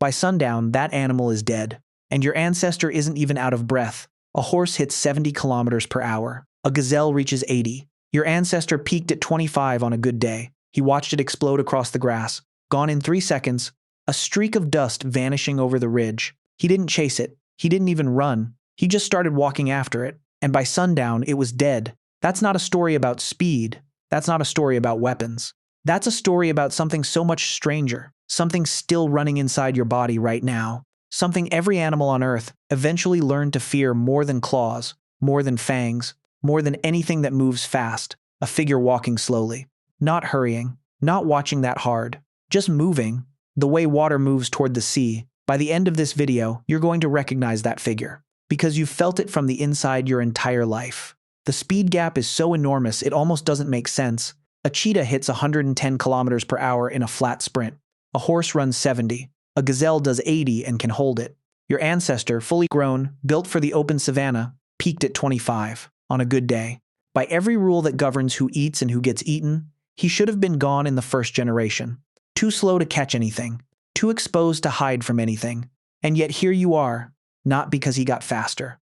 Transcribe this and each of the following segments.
By sundown, that animal is dead. And your ancestor isn't even out of breath. A horse hits 70 kilometers per hour. A gazelle reaches 80. Your ancestor peaked at 25 on a good day. He watched it explode across the grass. Gone in 3 seconds. A streak of dust vanishing over the ridge. He didn't chase it. He didn't even run. He just started walking after it. And by sundown, it was dead. That's not a story about speed. That's not a story about weapons. That's a story about something so much stranger. Something still running inside your body right now. Something every animal on Earth eventually learned to fear more than claws, more than fangs, more than anything that moves fast. A figure walking slowly. Not hurrying. Not watching that hard. Just moving. The way water moves toward the sea. By the end of this video, you're going to recognize that figure. Because you've felt it from the inside your entire life. The speed gap is so enormous it almost doesn't make sense. A cheetah hits 110 kilometers per hour in a flat sprint. A horse runs 70. A gazelle does 80 and can hold it. Your ancestor, fully grown, built for the open savanna, peaked at 25 on a good day. By every rule that governs who eats and who gets eaten, he should have been gone in the first generation. Too slow to catch anything. Too exposed to hide from anything. And yet here you are, not because he got faster.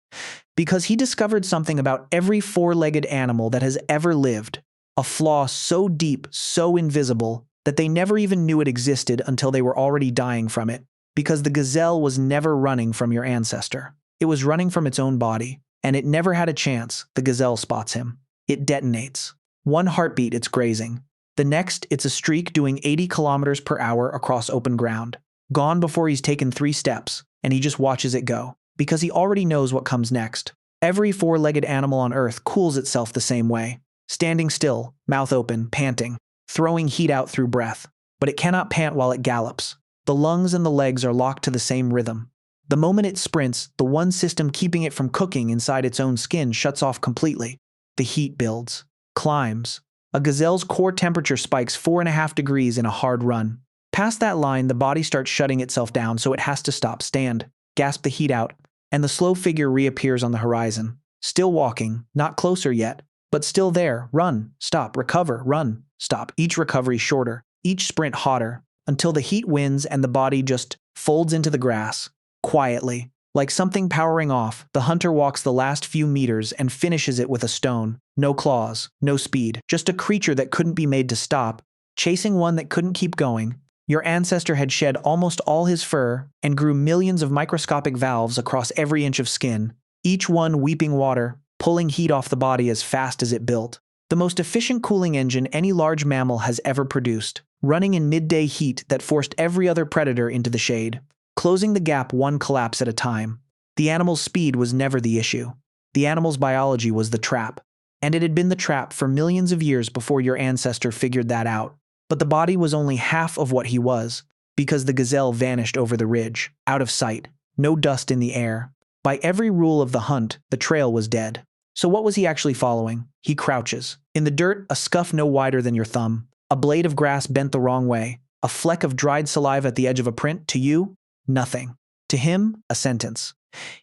Because he discovered something about every four-legged animal that has ever lived. A flaw so deep, so invisible, that they never even knew it existed until they were already dying from it. Because the gazelle was never running from your ancestor. It was running from its own body. And it never had a chance. The gazelle spots him. It detonates. One heartbeat, it's grazing. The next, it's a streak doing 80 kilometers per hour across open ground. Gone before he's taken 3 steps, and he just watches it go. Because he already knows what comes next. Every four-legged animal on Earth cools itself the same way. Standing still, mouth open, panting, throwing heat out through breath. But it cannot pant while it gallops. The lungs and the legs are locked to the same rhythm. The moment it sprints, the one system keeping it from cooking inside its own skin shuts off completely. The heat builds, climbs. A gazelle's core temperature spikes 4.5 degrees in a hard run. Past that line, the body starts shutting itself down, so it has to stop, stand, gasp the heat out, and the slow figure reappears on the horizon. Still walking, not closer yet, but still there. Run, stop, recover, run, stop. Each recovery shorter, each sprint hotter, until the heat wins and the body just folds into the grass. Quietly, like something powering off, the hunter walks the last few meters and finishes it with a stone. No claws, no speed, just a creature that couldn't be made to stop, chasing one that couldn't keep going. Your ancestor had shed almost all his fur and grew millions of microscopic valves across every inch of skin, each one weeping water, pulling heat off the body as fast as it built. The most efficient cooling engine any large mammal has ever produced, running in midday heat that forced every other predator into the shade. Closing the gap one collapse at a time. The animal's speed was never the issue. The animal's biology was the trap. And it had been the trap for millions of years before your ancestor figured that out. But the body was only half of what he was, because the gazelle vanished over the ridge, out of sight, no dust in the air. By every rule of the hunt, the trail was dead. So what was he actually following? He crouches. In the dirt, a scuff no wider than your thumb. A blade of grass bent the wrong way. A fleck of dried saliva at the edge of a print. To you, nothing. To him, a sentence.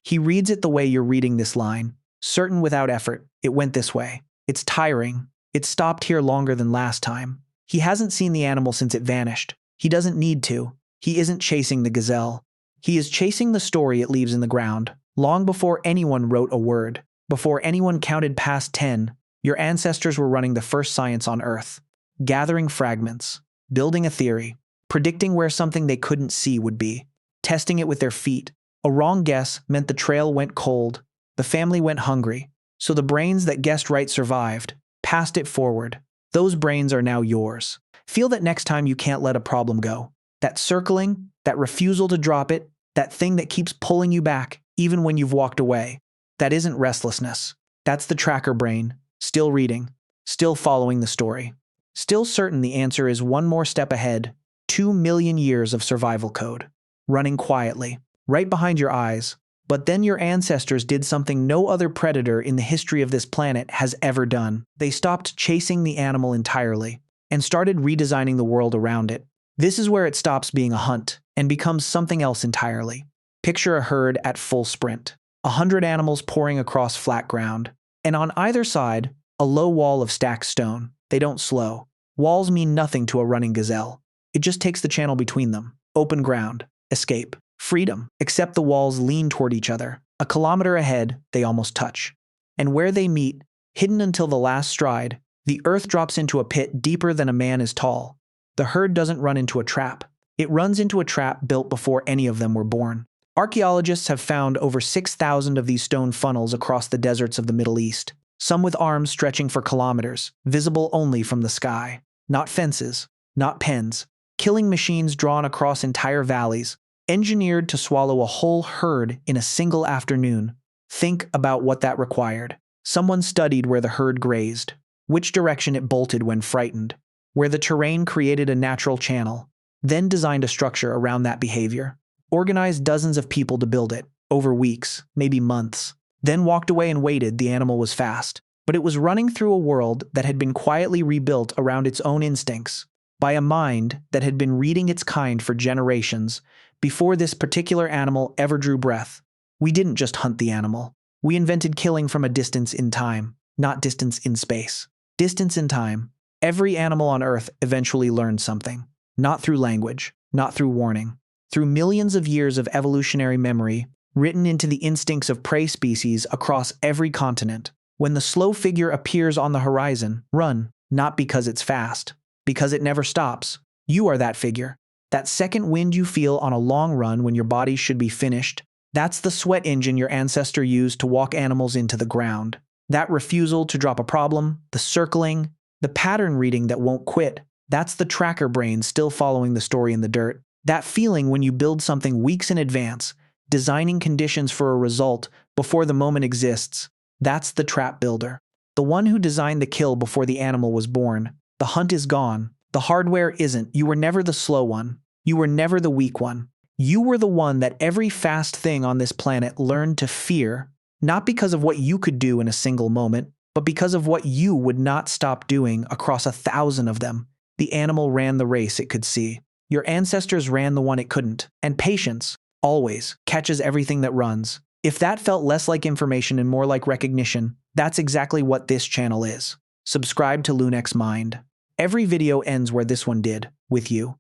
He reads it the way you're reading this line. Certain without effort, it went this way. It's tiring. It stopped here longer than last time. He hasn't seen the animal since it vanished. He doesn't need to. He isn't chasing the gazelle. He is chasing the story it leaves in the ground. Long before anyone wrote a word, before anyone counted past 10, your ancestors were running the first science on Earth. Gathering fragments, building a theory, predicting where something they couldn't see would be. Testing it with their feet. A wrong guess meant the trail went cold, the family went hungry, so the brains that guessed right survived, passed it forward. Those brains are now yours. Feel that next time you can't let a problem go. That circling, that refusal to drop it, that thing that keeps pulling you back, even when you've walked away. That isn't restlessness. That's the tracker brain, still reading, still following the story. Still certain the answer is one more step ahead, 2 million years of survival code. Running quietly, right behind your eyes. But then your ancestors did something no other predator in the history of this planet has ever done. They stopped chasing the animal entirely and started redesigning the world around it. This is where it stops being a hunt and becomes something else entirely. Picture a herd at full sprint. 100 animals pouring across flat ground. And on either side, a low wall of stacked stone. They don't slow. Walls mean nothing to a running gazelle. It just takes the channel between them. Open ground. escape, freedom, except the walls lean toward each other. A kilometer ahead, they almost touch. And where they meet, hidden until the last stride, the earth drops into a pit deeper than a man is tall. The herd doesn't run into a trap. It runs into a trap built before any of them were born. Archaeologists have found over 6,000 of these stone funnels across the deserts of the Middle East, some with arms stretching for kilometers, visible only from the sky. Not fences, not pens, killing machines drawn across entire valleys, engineered to swallow a whole herd in a single afternoon. Think about what that required. Someone studied where the herd grazed, which direction it bolted when frightened, where the terrain created a natural channel, then designed a structure around that behavior, organized dozens of people to build it, over weeks, maybe months, then walked away and waited. The animal was fast, but it was running through a world that had been quietly rebuilt around its own instincts, by a mind that had been reading its kind for generations before this particular animal ever drew breath. We didn't just hunt the animal. We invented killing from a distance in time, not distance in space. Distance in time. Every animal on Earth eventually learned something. Not through language, not through warning. Through millions of years of evolutionary memory, written into the instincts of prey species across every continent. When the slow figure appears on the horizon, run, not because it's fast, because it never stops. You are that figure. That second wind you feel on a long run when your body should be finished. That's the sweat engine your ancestor used to walk animals into the ground. That refusal to drop a problem, the circling, the pattern reading that won't quit. That's the tracker brain still following the story in the dirt. That feeling when you build something weeks in advance, designing conditions for a result before the moment exists. That's the trap builder. The one who designed the kill before the animal was born. The hunt is gone. The hardware isn't. You were never the slow one. You were never the weak one. You were the one that every fast thing on this planet learned to fear, not because of what you could do in a single moment, but because of what you would not stop doing across 1,000 of them. The animal ran the race it could see. Your ancestors ran the one it couldn't. And patience, always, catches everything that runs. If that felt less like information and more like recognition, that's exactly what this channel is. Subscribe to Lunex's Mind. Every video ends where this one did, with you.